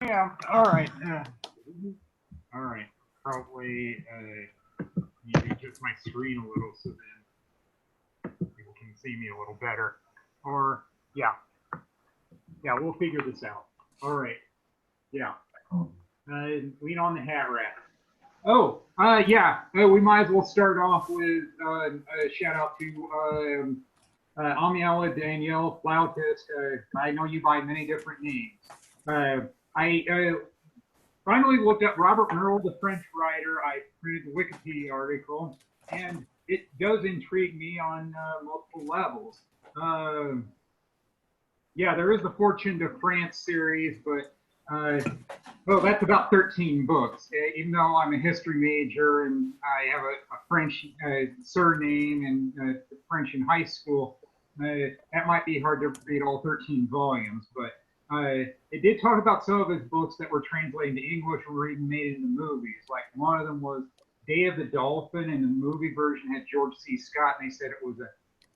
Yeah. All right. All right. Probably need to adjust my screen a little so then people can see me a little better. Or yeah, yeah, we'll figure this out. All right. Yeah. Lean on the hat rack. Oh, yeah. We might as well start off with a shout out to Amiela Danielle Flautist. I know you by many different names. I finally looked up Robert Merle, the French writer. I printed the Wikipedia article, and it does intrigue me on multiple levels. Um yeah, there is the Fortune de France series, but well, that's about 13 books. Even though I'm a history major and I have a French surname and French in high school, that might be hard to read all 13 volumes. But it did talk about some of his books that were translated into English and were even made into movies. Like one of them was Day of the Dolphin, and the movie version had George C. Scott, and they said it was a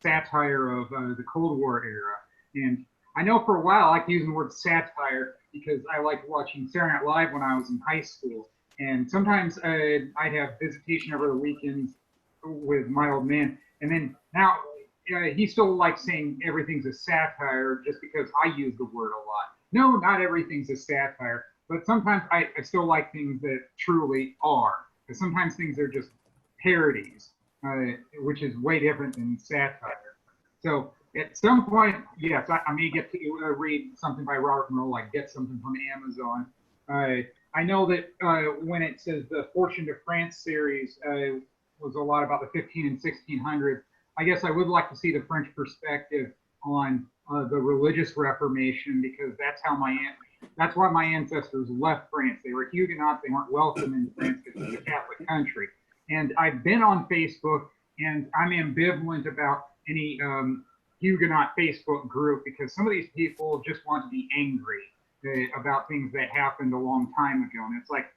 satire of the Cold War era. And I know for a while I liked using the word satire because I liked watching Saturday Night Live when I was in high school. And sometimes I'd have visitation over the weekends with my old man. And then now he still likes saying everything's a satire just because I use the word a lot. No, not everything's a satire, but sometimes I still like things that truly are. Because sometimes things are just parodies, which is way different than satire. So at some point, yes, I may get to read something by Robert Merle, like get something from Amazon. I know that when it says the Fortune de France series was a lot about the 15 and 1600s, I guess I would like to see the French perspective on the religious Reformation because that's why my ancestors left France. They were Huguenots. They weren't welcome in France because it's a Catholic country. And I've been on Facebook, and I'm ambivalent about any Huguenot Facebook group because some of these people just want to be angry about things that happened a long time ago. And it's like,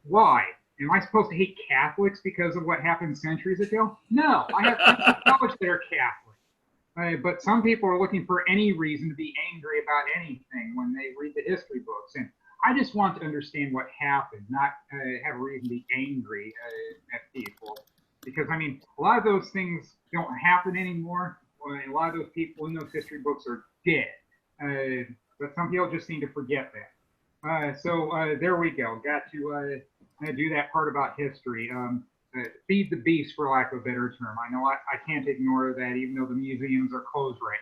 why? Am I supposed to hate Catholics because of what happened centuries ago? No, I have friends in college that are Catholic. But some people are looking for any reason to be angry about anything when they read the history books. And I just want to understand what happened, not have a reason to be angry at people. Because, I mean, a lot of those things don't happen anymore. A lot of those people in those history books are dead. But some people just seem to forget that. So there we go. Got to do that part about history. Feed the beast, for lack of a better term. I know I can't ignore that, even though the museums are closed right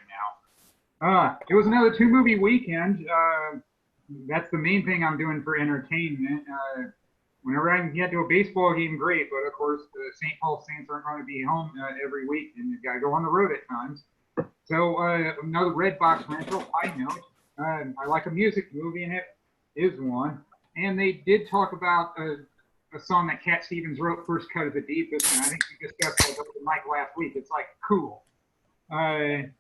now. It was another two-movie weekend. That's the main thing I'm doing for entertainment. Whenever I can get to a baseball game, great. But of course, the St. Paul Saints aren't going to be home every week, and you got to go on the road at times. So another Redbox rental. I know. I like a music movie, and it is one. And they did talk about a song that Cat Stevens wrote, "First Cut of the Deepest," and I think we discussed that with Mike last week. It's like cool. I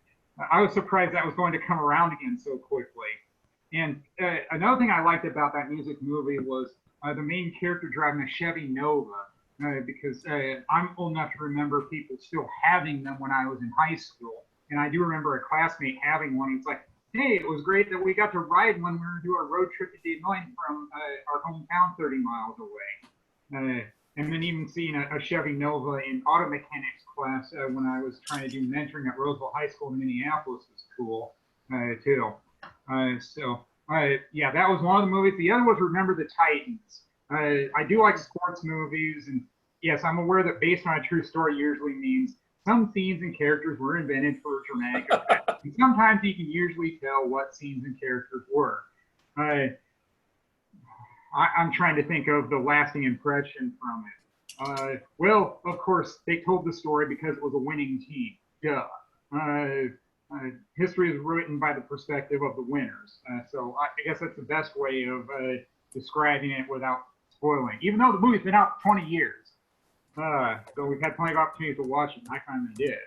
was surprised that was going to come around again so quickly. And another thing I liked about that music movie was the main character driving a Chevy Nova, because I'm old enough to remember people still having them when I was in high school. And I do remember a classmate having one. It's like, hey, it was great that we got to ride when we were doing a road trip to Des Moines from our hometown 30 miles away. And then even seeing a Chevy Nova in auto mechanics class when I was trying to do mentoring at Roosevelt High School in Minneapolis was cool, too. Yeah, that was one of the movies. The other was Remember the Titans. I do like sports movies, and yes, I'm aware that based on a true story usually means some scenes and characters were invented for dramatic effect. And sometimes you can usually tell what scenes and characters were. I'm trying to think of the lasting impression from it. Well, of course, they told the story because it was a winning team. Duh. History is written by the perspective of the winners. So I guess that's the best way of describing it without spoiling. Even though the movie's been out for 20 years. So we've had plenty of opportunities to watch it, and I finally did.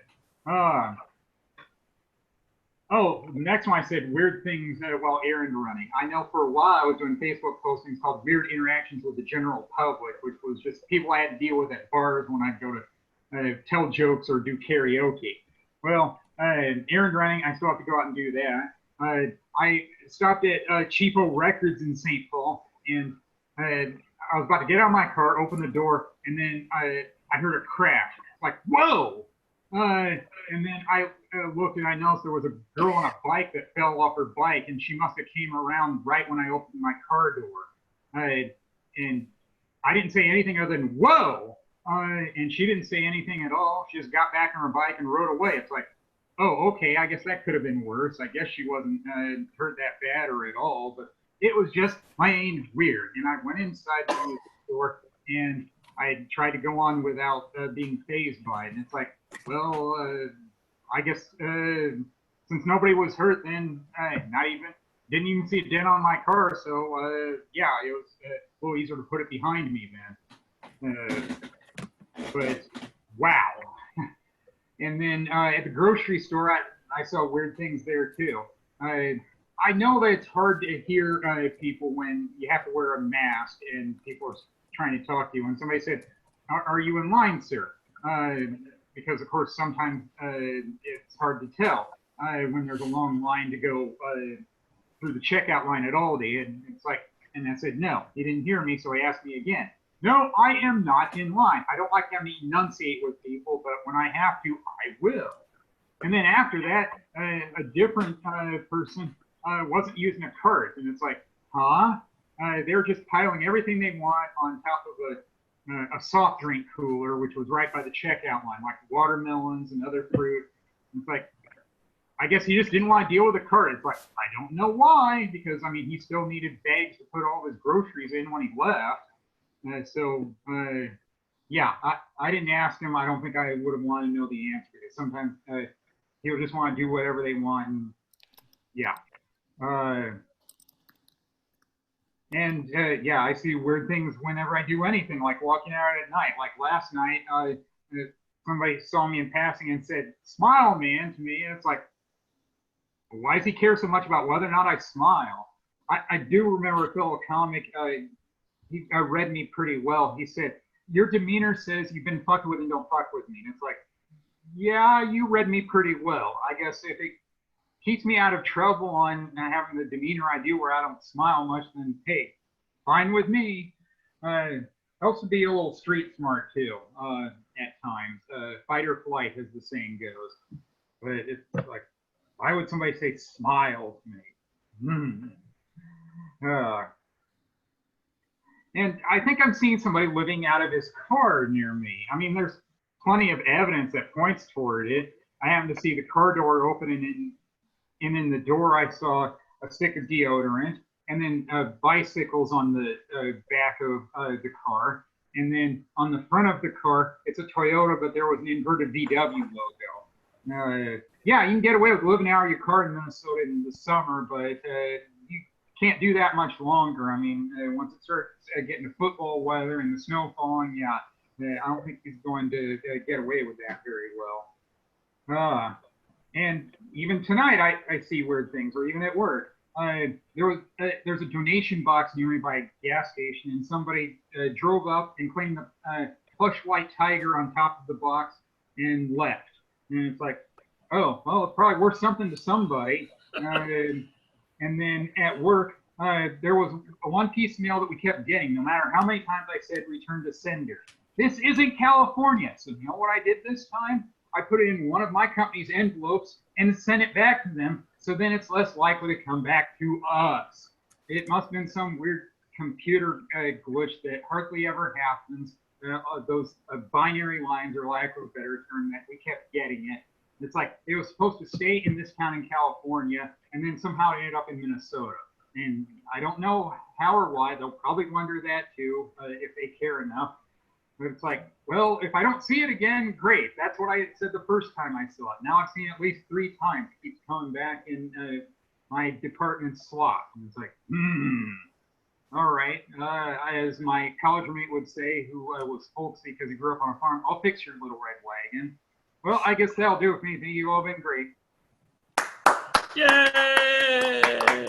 Oh, the next one I said weird things while errand running. I know for a while I was doing Facebook postings called Weird Interactions with the General Public, which was just people I had to deal with at bars when I'd go to tell jokes or do karaoke. Well, errand running, I still have to go out and do that. I stopped at Cheapo Records in St. Paul, and I was about to get out of my car, open the door, and then I heard a crash. Like, whoa! And then I looked and I noticed there was a girl on a bike that fell off her bike, and she must have came around right when I opened my car door. And I didn't say anything other than whoa, and she didn't say anything at all. She just got back on her bike and rode away. It's like, oh, okay, I guess that could have been worse. I guess she wasn't hurt that bad or at all, but it was just plain weird. And I went inside the music store and I tried to go on without being fazed by it. And it's like, well, I guess since nobody was hurt, then didn't even see a dent on my car. So yeah, it was a little easier to put it behind me then. But wow. And then at the grocery store, I saw weird things there too. I know that it's hard to hear people when you have to wear a mask and people are trying to talk to you. And somebody said, "Are you in line, sir?" Because of course sometimes it's hard to tell when there's a long line to go through the checkout line at Aldi, and it's like, and I said no. He didn't hear me, so he asked me again. No, I am not in line. I don't like having to enunciate with people, but when I have to, I will. And then after that, a different person wasn't using a cart, and it's like, huh? They were just piling everything they want on top of a soft drink cooler, which was right by the checkout line, like watermelons and other fruit. It's like, I guess he just didn't want to deal with the cart. It's like, I don't know why, because I mean, he still needed bags to put all his groceries in when he left. Yeah, I didn't ask him. I don't think I would have wanted to know the answer, because sometimes he'll just want to do whatever they want. And, yeah. Yeah, I see weird things whenever I do anything, like walking out at night. Like last night, somebody saw me in passing and said, "Smile, man," to me. And it's like, why does he care so much about whether or not I smile? I do remember a fellow comic, he read me pretty well. He said, "Your demeanor says you've been fucked with and don't fuck with me." And it's like, yeah, you read me pretty well. I guess if it keeps me out of trouble on having the demeanor I do where I don't smile much, then hey, fine with me. Helps to be a little street smart too, at times. Fight or flight, as the saying goes. But it's like, why would somebody say smile to me? And I think I'm seeing somebody living out of his car near me. I mean, there's plenty of evidence that points toward it. I happened to see the car door open, and in the door I saw a stick of deodorant, and then bicycles on the back of the car. And then on the front of the car, it's a Toyota, but there was an inverted VW logo. Yeah, you can get away with living out of your car in Minnesota in the summer, but you can't do that much longer. I mean, once it starts getting to football weather and the snow falling, yeah, I don't think he's going to get away with that very well. And even tonight, I see weird things, or even at work. There's a donation box near me by a gas station, and somebody drove up and claimed the plush white tiger on top of the box and left. And it's like, oh, well, it's probably worth something to somebody. And then at work, there was a one-piece mail that we kept getting, no matter how many times I said return to sender. This isn't California, so you know what I did this time? I put it in one of my company's envelopes and sent it back to them, so then it's less likely to come back to us. It must have been some weird computer glitch that hardly ever happens. Those binary lines, or lack of a better term, that we kept getting it. It's like it was supposed to stay in this town in California, and then somehow it ended up in Minnesota. And I don't know how or why. They'll probably wonder that too, if they care enough. But it's like, well, if I don't see it again, great. That's what I said the first time I saw it. Now I've seen it at least 3 times. It keeps coming back in my department slot. And it's like, all right. As my college roommate would say, who was folksy because he grew up on a farm, I'll fix your little red wagon. Well, I guess that'll do it for me. You all been great. Yay!